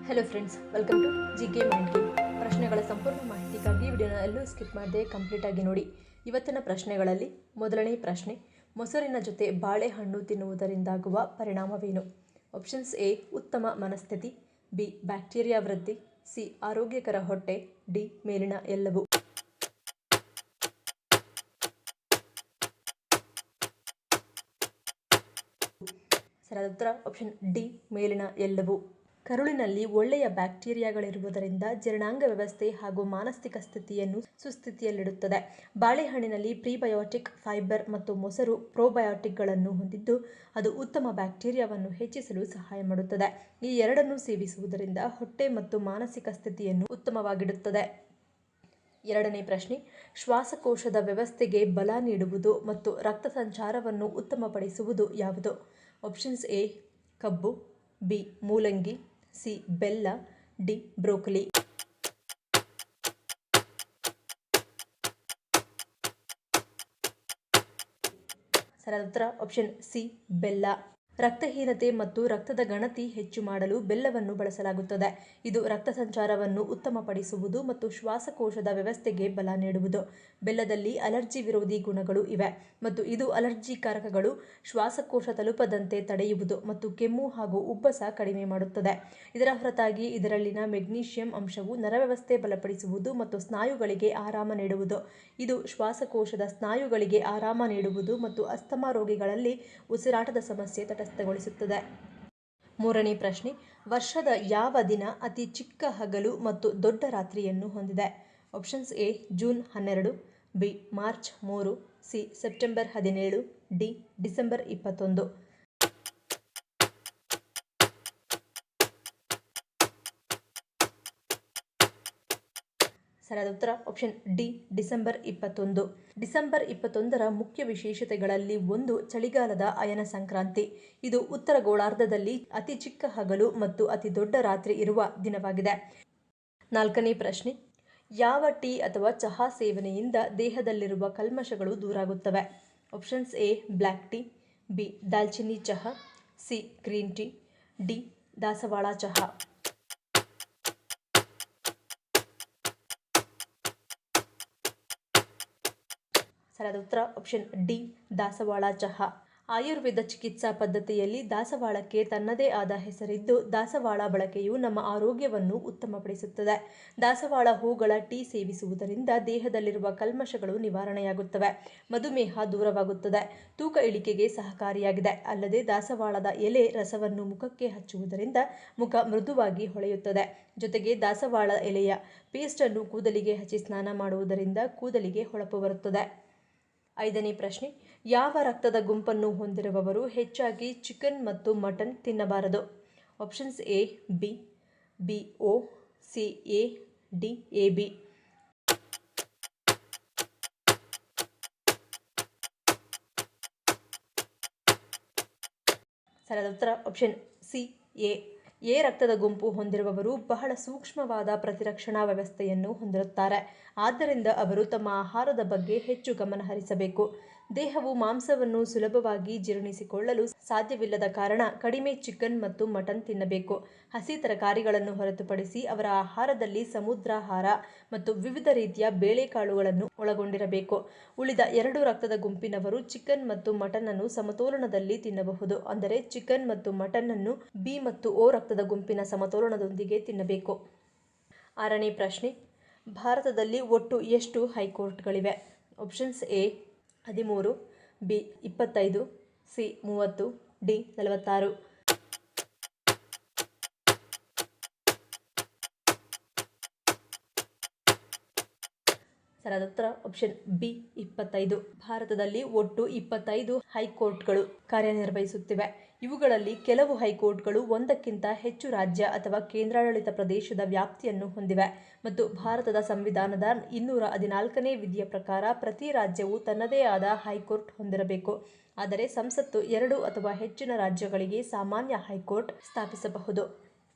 Hello friends, welcome to GK mind game. ಪ್ರಶ್ನೆಗಳ ಸಂಪೂರ್ಣ ಮಾಹಿತಿಗಾಗಿ ವಿಡಿಯೋನ ಎಲ್ಲೂ ಸ್ಕಿಪ್ ಮಾಡದೆ ಕಂಪ್ಲೀಟಾಗಿ ನೋಡಿ. ಇವತ್ತಿನ ಪ್ರಶ್ನೆಗಳಲ್ಲಿ ಮೊದಲನೇ ಪ್ರಶ್ನೆ, ಮೊಸರಿನ ಜೊತೆ ಬಾಳೆಹಣ್ಣು ತಿನ್ನುವುದರಿಂದಾಗುವ ಪರಿಣಾಮವೇನು? ಆಪ್ಷನ್ಸ್ ಎ, ಉತ್ತಮ ಮನಸ್ಥಿತಿ, ಬಿ, ಬ್ಯಾಕ್ಟೀರಿಯಾ ವೃದ್ಧಿ, ಸಿ, ಆರೋಗ್ಯಕರ ಹೊಟ್ಟೆ, ಡಿ, ಮೇಲಿನ ಎಲ್ಲವೂ. ಸರಿಯಾದ ಉತ್ತರ ಆಪ್ಷನ್ ಡಿ, ಮೇಲಿನ ಎಲ್ಲವೂ. ಕರುಳಿನಲ್ಲಿ ಒಳ್ಳೆಯ ಬ್ಯಾಕ್ಟೀರಿಯಾಗಳಿರುವುದರಿಂದ ಜೀರ್ಣಾಂಗ ವ್ಯವಸ್ಥೆ ಹಾಗೂ ಮಾನಸಿಕ ಸ್ಥಿತಿಯನ್ನು ಸುಸ್ಥಿತಿಯಲ್ಲಿಡುತ್ತದೆ. ಬಾಳೆಹಣ್ಣಿನಲ್ಲಿ ಪ್ರೀಬಯೋಟಿಕ್, ಫೈಬರ್ ಮತ್ತು ಮೊಸರು ಪ್ರೋಬಯೋಟಿಕ್ಗಳನ್ನು ಹೊಂದಿದ್ದು ಅದು ಉತ್ತಮ ಬ್ಯಾಕ್ಟೀರಿಯಾವನ್ನು ಹೆಚ್ಚಿಸಲು ಸಹಾಯ ಮಾಡುತ್ತದೆ. ಈ ಎರಡನ್ನು ಸೇವಿಸುವುದರಿಂದ ಹೊಟ್ಟೆ ಮತ್ತು ಮಾನಸಿಕ ಸ್ಥಿತಿಯನ್ನು ಉತ್ತಮವಾಗಿಡುತ್ತದೆ. ಎರಡನೇ ಪ್ರಶ್ನೆ, ಶ್ವಾಸಕೋಶದ ವ್ಯವಸ್ಥೆಗೆ ಬಲ ನೀಡುವುದು ಮತ್ತು ರಕ್ತ ಸಂಚಾರವನ್ನು ಉತ್ತಮಪಡಿಸುವುದು ಯಾವುದು? ಆಪ್ಷನ್ಸ್ ಎ, ಕಬ್ಬು, ಬಿ, ಮೂಲಂಗಿ, ಸಿ, ಬೆಲ್ಲ, ಡಿ, ಬ್ರೋಕೊಲಿ. ಸರಿಯಾದ ಉತ್ತರ ಆಪ್ಷನ್ ಸಿ, ಬೆಲ್ಲ. ರಕ್ತಹೀನತೆ ಮತ್ತು ರಕ್ತದ ಗಣತಿ ಹೆಚ್ಚು ಮಾಡಲು ಬೆಲ್ಲವನ್ನು ಬಳಸಲಾಗುತ್ತದೆ. ಇದು ರಕ್ತ ಸಂಚಾರವನ್ನು ಉತ್ತಮಪಡಿಸುವುದು ಮತ್ತು ಶ್ವಾಸಕೋಶದ ವ್ಯವಸ್ಥೆಗೆ ಬಲ ನೀಡುವುದು. ಬೆಲ್ಲದಲ್ಲಿ ಅಲರ್ಜಿ ವಿರೋಧಿ ಗುಣಗಳು ಇವೆ ಮತ್ತು ಇದು ಅಲರ್ಜಿಕಾರಕಗಳು ಶ್ವಾಸಕೋಶ ತಲುಪದಂತೆ ತಡೆಯುವುದು ಮತ್ತು ಕೆಮ್ಮು ಹಾಗೂ ಉಬ್ಬಸ ಕಡಿಮೆ ಮಾಡುತ್ತದೆ. ಇದರ ಹೊರತಾಗಿ ಇದರಲ್ಲಿನ ಮೆಗ್ನೀಷಿಯಂ ಅಂಶವು ನರವ್ಯವಸ್ಥೆ ಬಲಪಡಿಸುವುದು ಮತ್ತು ಸ್ನಾಯುಗಳಿಗೆ ಆರಾಮ ನೀಡುವುದು. ಇದು ಶ್ವಾಸಕೋಶದ ಸ್ನಾಯುಗಳಿಗೆ ಆರಾಮ ನೀಡುವುದು ಮತ್ತು ಅಸ್ತಮಾ ರೋಗಿಗಳಲ್ಲಿ ಉಸಿರಾಟದ ಸಮಸ್ಯೆ ತಟಸ್ಥಗೊಳಿಸುತ್ತದೆ. ಮೂರನೇ ಪ್ರಶ್ನೆ, ವರ್ಷದ ಯಾವ ದಿನ ಅತಿ ಚಿಕ್ಕ ಹಗಲು ಮತ್ತು ದೊಡ್ಡ ರಾತ್ರಿಯನ್ನು ಹೊಂದಿದೆ? Options A, June 12, B, March 3, C, September 17, D, December 21. ಸರಿಯಾದ ಉತ್ತರ ಆಪ್ಷನ್ ಡಿ, ಡಿಸೆಂಬರ್ 21. ಡಿಸೆಂಬರ್ 21ರ ಮುಖ್ಯ ವಿಶೇಷತೆಗಳಲ್ಲಿ ಒಂದು ಚಳಿಗಾಲದ ಅಯನ ಸಂಕ್ರಾಂತಿ. ಇದು ಉತ್ತರ ಗೋಳಾರ್ಧದಲ್ಲಿ ಅತಿ ಚಿಕ್ಕ ಹಗಲು ಮತ್ತು ಅತಿ ದೊಡ್ಡ ರಾತ್ರಿ ಇರುವ ದಿನವಾಗಿದೆ. ನಾಲ್ಕನೇ ಪ್ರಶ್ನೆ, ಯಾವ ಟೀ ಅಥವಾ ಚಹಾ ಸೇವನೆಯಿಂದ ದೇಹದಲ್ಲಿರುವ ಕಲ್ಮಶಗಳು ದೂರಾಗುತ್ತವೆ? Options A, black tea, B, ದಾಲ್ಚಿನ್ನಿ ಚಹಾ, ಸಿ, ಗ್ರೀನ್ ಟೀ, ಡಿ, ದಾಸವಾಳ ಚಹಾ. ಸರಿಯಾದ ಉತ್ತರ ಆಪ್ಷನ್ ಡಿ, ದಾಸವಾಳ ಚಹಾ. ಆಯುರ್ವೇದ ಚಿಕಿತ್ಸಾ ಪದ್ಧತಿಯಲ್ಲಿ ದಾಸವಾಳಕ್ಕೆ ತನ್ನದೇ ಆದ ಹೆಸರಿದ್ದು ದಾಸವಾಳ ಬಳಕೆಯು ನಮ್ಮ ಆರೋಗ್ಯವನ್ನು ಉತ್ತಮಪಡಿಸುತ್ತದೆ. ದಾಸವಾಳ ಹೂಗಳ ಟೀ ಸೇವಿಸುವುದರಿಂದ ದೇಹದಲ್ಲಿರುವ ಕಲ್ಮಶಗಳು ನಿವಾರಣೆಯಾಗುತ್ತವೆ, ಮಧುಮೇಹ ದೂರವಾಗುತ್ತದೆ, ತೂಕ ಇಳಿಕೆಗೆ ಸಹಕಾರಿಯಾಗಿದೆ. ಅಲ್ಲದೆ ದಾಸವಾಳದ ಎಲೆ ರಸವನ್ನು ಮುಖಕ್ಕೆ ಹಚ್ಚುವುದರಿಂದ ಮುಖ ಮೃದುವಾಗಿ ಹೊಳೆಯುತ್ತದೆ. ಜೊತೆಗೆ ದಾಸವಾಳ ಎಲೆಯ ಪೇಸ್ಟನ್ನು ಕೂದಲಿಗೆ ಹಚ್ಚಿ ಸ್ನಾನ ಮಾಡುವುದರಿಂದ ಕೂದಲಿಗೆ ಹೊಳಪು ಬರುತ್ತದೆ. ಐದನೇ ಪ್ರಶ್ನೆ, ಯಾವ ರಕ್ತದ ಗುಂಪನ್ನು ಹೊಂದಿರುವವರು ಹೆಚ್ಚಾಗಿ ಚಿಕನ್ ಮತ್ತು ಮಟನ್ ತಿನ್ನಬಾರದು? Options A, B, B O, C A, D A B. ಸರಿಯಾದ ಉತ್ತರ ಆಪ್ಷನ್ ಸಿ ಎ. ಎ ರಕ್ತದ ಗುಂಪು ಹೊಂದಿರುವವರು ಬಹಳ ಸೂಕ್ಷ್ಮವಾದ ಪ್ರತಿರಕ್ಷಣಾ ವ್ಯವಸ್ಥೆಯನ್ನು ಹೊಂದಿರುತ್ತಾರೆ. ಆದ್ದರಿಂದ ಅವರು ತಮ್ಮ ಆಹಾರದ ಬಗ್ಗೆ ಹೆಚ್ಚು ಗಮನ ಹರಿಸಬೇಕು. ದೇಹವು ಮಾಂಸವನ್ನು ಸುಲಭವಾಗಿ ಜೀರ್ಣಿಸಿಕೊಳ್ಳಲು ಸಾಧ್ಯವಿಲ್ಲದ ಕಾರಣ ಕಡಿಮೆ ಚಿಕನ್ ಮತ್ತು ಮಟನ್ ತಿನ್ನಬೇಕು. ಹಸಿ ತರಕಾರಿಗಳನ್ನು ಹೊರತುಪಡಿಸಿ ಅವರ ಆಹಾರದಲ್ಲಿ ಸಮುದ್ರಾಹಾರ ಮತ್ತು ವಿವಿಧ ರೀತಿಯ ಬೇಳೆಕಾಳುಗಳನ್ನು ಒಳಗೊಂಡಿರಬೇಕು. ಉಳಿದ ಎರಡು ರಕ್ತದ ಗುಂಪಿನವರು ಚಿಕನ್ ಮತ್ತು ಮಟನ್ ಅನ್ನು ಸಮತೋಲನದಲ್ಲಿ ತಿನ್ನಬಹುದು. ಅಂದರೆ ಚಿಕನ್ ಮತ್ತು ಮಟನ್ ಅನ್ನು ಬಿ ಮತ್ತು ಓ ರಕ್ತದ ಗುಂಪಿನ ಸಮತೋಲನದೊಂದಿಗೆ ತಿನ್ನಬೇಕು. ಆರನೇ ಪ್ರಶ್ನೆ, ಭಾರತದಲ್ಲಿ ಒಟ್ಟು ಎಷ್ಟು ಹೈಕೋರ್ಟ್ಗಳಿವೆ? Options A, 13, B, 25, C, 30, D, 46. ಸರಿಯಾದ ಉತ್ತರ ಆಪ್ಷನ್ ಬಿ, 25. ಭಾರತದಲ್ಲಿ ಒಟ್ಟು 25 ಹೈಕೋರ್ಟ್ಗಳು ಕಾರ್ಯನಿರ್ವಹಿಸುತ್ತಿವೆ. ಇವುಗಳಲ್ಲಿ ಕೆಲವು ಹೈಕೋರ್ಟ್ಗಳು ಒಂದಕ್ಕಿಂತ ಹೆಚ್ಚು ರಾಜ್ಯ ಅಥವಾ ಕೇಂದ್ರಾಡಳಿತ ಪ್ರದೇಶದ ವ್ಯಾಪ್ತಿಯನ್ನು ಹೊಂದಿವೆ ಮತ್ತು ಭಾರತದ ಸಂವಿಧಾನದ 214ನೇ ವಿಧಿಯ ಪ್ರಕಾರ ಪ್ರತಿ ರಾಜ್ಯವು ತನ್ನದೇ ಆದ ಹೈಕೋರ್ಟ್ ಹೊಂದಿರಬೇಕು. ಆದರೆ ಸಂಸತ್ತು 2 ಅಥವಾ ಹೆಚ್ಚಿನ ರಾಜ್ಯಗಳಿಗೆ ಸಾಮಾನ್ಯ ಹೈಕೋರ್ಟ್ ಸ್ಥಾಪಿಸಬಹುದು.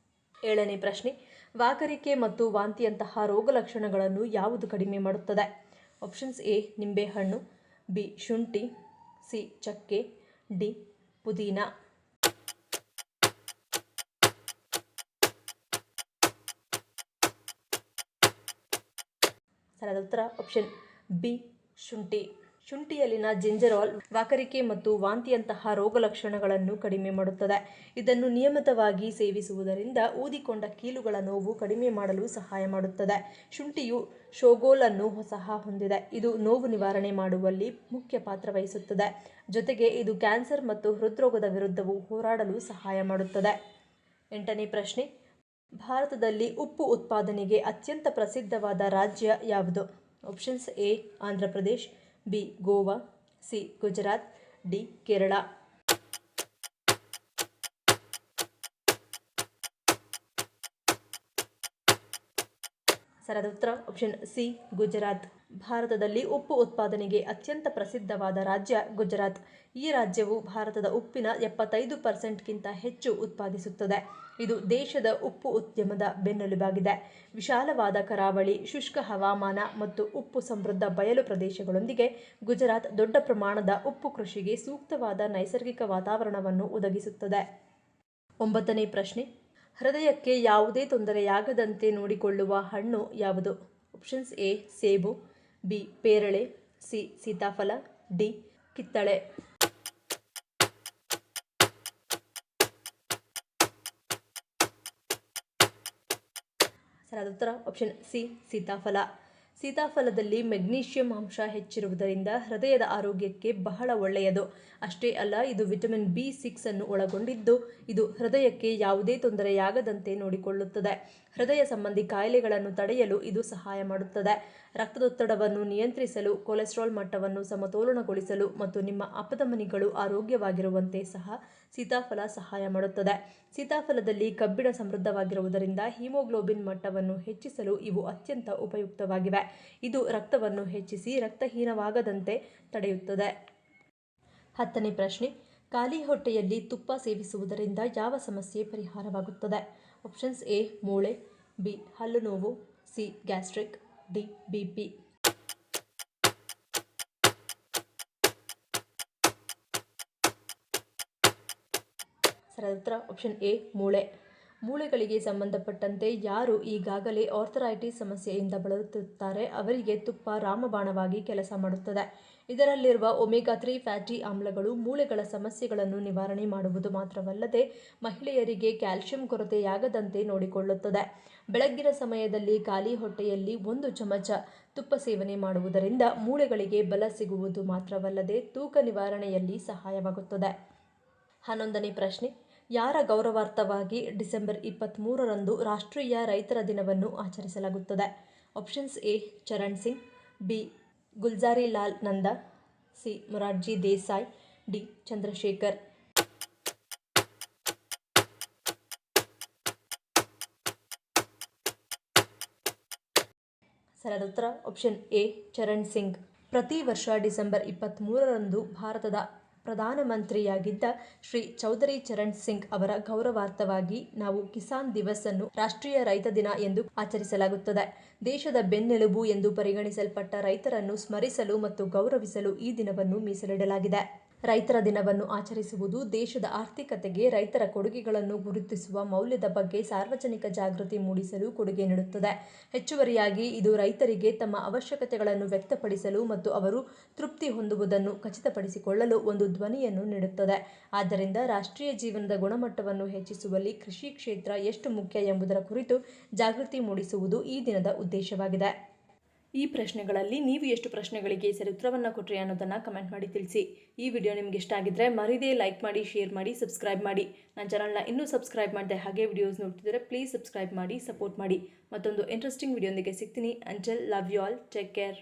ಏಳನೇ ಪ್ರಶ್ನೆ, ವಾಕರಿಕೆ ಮತ್ತು ವಾಂತಿಯಂತಹ ರೋಗಲಕ್ಷಣಗಳನ್ನು ಯಾವುದು ಕಡಿಮೆ ಮಾಡುತ್ತದೆ? ಆಪ್ಷನ್ಸ್ ಎ, ನಿಂಬೆಹಣ್ಣು, ಬಿ, ಶುಂಠಿ, ಸಿ, ಚಕ್ಕೆ, ಡಿ, ಪುದೀನ. ಸರಿಯಾದ ಉತ್ತರ ಆಪ್ಷನ್ ಬಿ ಶುಂಠಿ. ಶುಂಠಿಯಲ್ಲಿನ ಜಿಂಜರಾಲ್ ವಾಕರಿಕೆ ಮತ್ತು ವಾಂತಿಯಂತಹ ರೋಗಲಕ್ಷಣಗಳನ್ನು ಕಡಿಮೆ ಮಾಡುತ್ತದೆ. ಇದನ್ನು ನಿಯಮಿತವಾಗಿ ಸೇವಿಸುವುದರಿಂದ ಊದಿಕೊಂಡ ಕೀಲುಗಳ ನೋವು ಕಡಿಮೆ ಮಾಡಲು ಸಹಾಯ ಮಾಡುತ್ತದೆ. ಶುಂಠಿಯು ಶೋಗೋಲ್ ಅನ್ನು ಸಹ ಹೊಂದಿದೆ. ಇದು ನೋವು ನಿವಾರಣೆ ಮಾಡುವಲ್ಲಿ ಮುಖ್ಯ ಪಾತ್ರ ವಹಿಸುತ್ತದೆ. ಜೊತೆಗೆ ಇದು ಕ್ಯಾನ್ಸರ್ ಮತ್ತು ಹೃದ್ರೋಗದ ವಿರುದ್ಧವೂ ಹೋರಾಡಲು ಸಹಾಯ ಮಾಡುತ್ತದೆ. 8ನೇ ಪ್ರಶ್ನೆ, ಭಾರತದಲ್ಲಿ ಉಪ್ಪು ಉತ್ಪಾದನೆಗೆ ಅತ್ಯಂತ ಪ್ರಸಿದ್ಧವಾದ ರಾಜ್ಯ ಯಾವುದು? Options A Andhra Pradesh, B Goa, C Gujarat, D Kerala. ಸರಿಯಾದ ಉತ್ತರ ಆಪ್ಷನ್ ಸಿ ಗುಜರಾತ್. ಭಾರತದಲ್ಲಿ ಉಪ್ಪು ಉತ್ಪಾದನೆಗೆ ಅತ್ಯಂತ ಪ್ರಸಿದ್ಧವಾದ ರಾಜ್ಯ ಗುಜರಾತ್. ಈ ರಾಜ್ಯವು ಭಾರತದ ಉಪ್ಪಿನ 75%ಗಿಂತ ಹೆಚ್ಚು ಉತ್ಪಾದಿಸುತ್ತದೆ. ಇದು ದೇಶದ ಉಪ್ಪು ಉದ್ಯಮದ ಬೆನ್ನೆಲುಬಾಗಿದೆ. ವಿಶಾಲವಾದ ಕರಾವಳಿ, ಶುಷ್ಕ ಹವಾಮಾನ ಮತ್ತು ಉಪ್ಪು ಸಮೃದ್ಧ ಬಯಲು ಪ್ರದೇಶಗಳೊಂದಿಗೆ ಗುಜರಾತ್ ದೊಡ್ಡ ಪ್ರಮಾಣದ ಉಪ್ಪು ಕೃಷಿಗೆ ಸೂಕ್ತವಾದ ನೈಸರ್ಗಿಕ ವಾತಾವರಣವನ್ನು ಒದಗಿಸುತ್ತದೆ. 9ನೇ ಪ್ರಶ್ನೆ, ಹೃದಯಕ್ಕೆ ಯಾವುದೇ ತೊಂದರೆಯಾಗದಂತೆ ನೋಡಿಕೊಳ್ಳುವ ಹಣ್ಣು ಯಾವುದು? ಆಪ್ಷನ್ಸ್ ಎ ಸೇಬು, ಬಿ ಪೇರಳೆ, ಸಿ ಸೀತಾಫಲ, ಡಿ ಕಿತ್ತಳೆ. ಸರಿಯಾದ ಉತ್ತರ ಆಪ್ಷನ್ ಸಿ ಸೀತಾಫಲ. ಸೀತಾಫಲದಲ್ಲಿ ಮೆಗ್ನೀಷಿಯಂ ಅಂಶ ಹೆಚ್ಚಿರುವುದರಿಂದ ಹೃದಯದ ಆರೋಗ್ಯಕ್ಕೆ ಬಹಳ ಒಳ್ಳೆಯದು. ಅಷ್ಟೇ ಅಲ್ಲ, ಇದು ವಿಟಮಿನ್ B6 ಅನ್ನು ಒಳಗೊಂಡಿದ್ದು ಇದು ಹೃದಯಕ್ಕೆ ಯಾವುದೇ ತೊಂದರೆಯಾಗದಂತೆ ನೋಡಿಕೊಳ್ಳುತ್ತದೆ. ಹೃದಯ ಸಂಬಂಧಿ ಕಾಯಿಲೆಗಳನ್ನು ತಡೆಯಲು ಇದು ಸಹಾಯ ಮಾಡುತ್ತದೆ. ರಕ್ತದೊತ್ತಡವನ್ನು ನಿಯಂತ್ರಿಸಲು, ಕೊಲೆಸ್ಟ್ರಾಲ್ ಮಟ್ಟವನ್ನು ಸಮತೋಲನಗೊಳಿಸಲು ಮತ್ತು ನಿಮ್ಮ ಅಪಧಮನಿಗಳು ಆರೋಗ್ಯವಾಗಿರುವಂತೆ ಸಹ ಸೀತಾಫಲ ಸಹಾಯ ಮಾಡುತ್ತದೆ. ಸೀತಾಫಲದಲ್ಲಿ ಕಬ್ಬಿಣ ಸಮೃದ್ಧವಾಗಿರುವುದರಿಂದ ಹಿಮೋಗ್ಲೋಬಿನ್ ಮಟ್ಟವನ್ನು ಹೆಚ್ಚಿಸಲು ಇವು ಅತ್ಯಂತ ಉಪಯುಕ್ತವಾಗಿವೆ. ಇದು ರಕ್ತವನ್ನು ಹೆಚ್ಚಿಸಿ ರಕ್ತಹೀನವಾಗದಂತೆ ತಡೆಯುತ್ತದೆ. 10ನೇ ಪ್ರಶ್ನೆ, ಖಾಲಿ ಹೊಟ್ಟೆಯಲ್ಲಿ ತುಪ್ಪ ಸೇವಿಸುವುದರಿಂದ ಯಾವ ಸಮಸ್ಯೆ ಪರಿಹಾರವಾಗುತ್ತದೆ? ಆಪ್ಷನ್ಸ್ ಎ ಮೂಳೆ, ಬಿ ಹಲ್ಲು ನೋವು, ಸಿ ಗ್ಯಾಸ್ಟ್ರಿಕ್, ಡಿ BP. ಸರಿಯಾದ ಉತ್ತರ ಆಪ್ಷನ್ ಎ ಮೂಳೆ. ಮೂಳೆಗಳಿಗೆ ಸಂಬಂಧಪಟ್ಟಂತೆ ಯಾರು ಈಗಾಗಲೇ ಆರ್ಥರೈಟಿಸ್ ಸಮಸ್ಯೆಯಿಂದ ಬಳಲುತ್ತಿರುತ್ತಾರೆ ಅವರಿಗೆ ತುಪ್ಪ ರಾಮಬಾಣವಾಗಿ ಕೆಲಸ ಮಾಡುತ್ತದೆ. ಇದರಲ್ಲಿರುವ ಒಮೆಗಾ 3 ಫ್ಯಾಟಿ ಆಮ್ಲಗಳು ಮೂಳೆಗಳ ಸಮಸ್ಯೆಗಳನ್ನು ನಿವಾರಣೆ ಮಾಡುವುದು ಮಾತ್ರವಲ್ಲದೆ ಮಹಿಳೆಯರಿಗೆ ಕ್ಯಾಲ್ಸಿಯಂ ಕೊರತೆಯಾಗದಂತೆ ನೋಡಿಕೊಳ್ಳುತ್ತದೆ. ಬೆಳಗ್ಗಿನ ಸಮಯದಲ್ಲಿ ಖಾಲಿ ಹೊಟ್ಟೆಯಲ್ಲಿ 1 ಚಮಚ ತುಪ್ಪ ಸೇವನೆ ಮಾಡುವುದರಿಂದ ಮೂಳೆಗಳಿಗೆ ಬಲ ಸಿಗುವುದು ಮಾತ್ರವಲ್ಲದೆ ತೂಕ ನಿವಾರಣೆಯಲ್ಲಿ ಸಹಾಯವಾಗುತ್ತದೆ. 11ನೇ ಪ್ರಶ್ನೆ, ಯಾರ ಗೌರವಾರ್ಥವಾಗಿ ಡಿಸೆಂಬರ್ 23ರಂದು ರಾಷ್ಟ್ರೀಯ ರೈತರ ದಿನವನ್ನು ಆಚರಿಸಲಾಗುತ್ತದೆ? Options A Charan Singh, B Gulzarilal Nanda, C Morarji Desai, D Chandrashekhar. ಸರಿಯಾದ ಉತ್ತರ ಆಪ್ಷನ್ ಎ ಚರಣ್ ಸಿಂಗ್. ಪ್ರತಿ ವರ್ಷ ಡಿಸೆಂಬರ್ 23ರಂದು ಭಾರತದ ಪ್ರಧಾನಮಂತ್ರಿಯಾಗಿದ್ದ ಶ್ರೀ ಚೌಧರಿ ಚರಣ್ ಸಿಂಗ್ ಅವರ ಗೌರವಾರ್ಥವಾಗಿ ನಾವು ಕಿಸಾನ್ ದಿವಸ್ ಅನ್ನು ರಾಷ್ಟ್ರೀಯ ರೈತ ದಿನ ಎಂದು ಆಚರಿಸಲಾಗುತ್ತದೆ. ದೇಶದ ಬೆನ್ನೆಲುಬು ಎಂದು ಪರಿಗಣಿಸಲ್ಪಟ್ಟ ರೈತರನ್ನು ಸ್ಮರಿಸಲು ಮತ್ತು ಗೌರವಿಸಲು ಈ ದಿನವನ್ನು ಮೀಸಲಿಡಲಾಗಿದೆ. ರೈತರ ದಿನವನ್ನು ಆಚರಿಸುವುದು ದೇಶದ ಆರ್ಥಿಕತೆಗೆ ರೈತರ ಕೊಡುಗೆಗಳನ್ನು ಗುರುತಿಸುವ ಮೌಲ್ಯದ ಬಗ್ಗೆ ಸಾರ್ವಜನಿಕ ಜಾಗೃತಿ ಮೂಡಿಸಲು ಕೊಡುಗೆ ನೀಡುತ್ತದೆ. ಹೆಚ್ಚುವರಿಯಾಗಿ ಇದು ರೈತರಿಗೆ ತಮ್ಮ ಅವಶ್ಯಕತೆಗಳನ್ನು ವ್ಯಕ್ತಪಡಿಸಲು ಮತ್ತು ಅವರು ತೃಪ್ತಿ ಹೊಂದುವುದನ್ನು ಖಚಿತಪಡಿಸಿಕೊಳ್ಳಲು ಒಂದು ಧ್ವನಿಯನ್ನು ನೀಡುತ್ತದೆ. ಆದ್ದರಿಂದ ರಾಷ್ಟ್ರೀಯ ಜೀವನದ ಗುಣಮಟ್ಟವನ್ನು ಹೆಚ್ಚಿಸುವಲ್ಲಿ ಕೃಷಿ ಕ್ಷೇತ್ರ ಎಷ್ಟು ಮುಖ್ಯ ಎಂಬುದರ ಕುರಿತು ಜಾಗೃತಿ ಮೂಡಿಸುವುದು ಈ ದಿನದ ಉದ್ದೇಶವಾಗಿದೆ. ಈ ಪ್ರಶ್ನೆಗಳಲ್ಲಿ ನೀವು ಎಷ್ಟು ಪ್ರಶ್ನೆಗಳಿಗೆ ಸರಿ ಉತ್ತರವನ್ನು ಕೊಟ್ಟರೆ ಅನ್ನೋದನ್ನು ಕಮೆಂಟ್ ಮಾಡಿ ತಿಳಿಸಿ. ಈ ವಿಡಿಯೋ ನಿಮಗೆ ಇಷ್ಟ ಆಗಿದ್ದರೆ ಮರಿದೇ ಲೈಕ್ ಮಾಡಿ, ಶೇರ್ ಮಾಡಿ, ಸಬ್ಸ್ಕ್ರೈಬ್ ಮಾಡಿ. ನನ್ನ ಚಾನಲ್ನ ಇನ್ನೂ ಸಬ್ಸ್ಕ್ರೈಬ್ ಮಾಡಿದೆ ಹಾಗೆ ವಿಡಿಯೋಸ್ ನೋಡ್ತಿದ್ದರೆ ಪ್ಲೀಸ್ ಸಬ್ಸ್ಕ್ರೈಬ್ ಮಾಡಿ, ಸಪೋರ್ಟ್ ಮಾಡಿ. ಮತ್ತೊಂದು ಇಂಟ್ರೆಸ್ಟಿಂಗ್ ವಿಡಿಯೋದೊಂದಿಗೆ ಸಿಗ್ತೀನಿ. Until love you all, take care.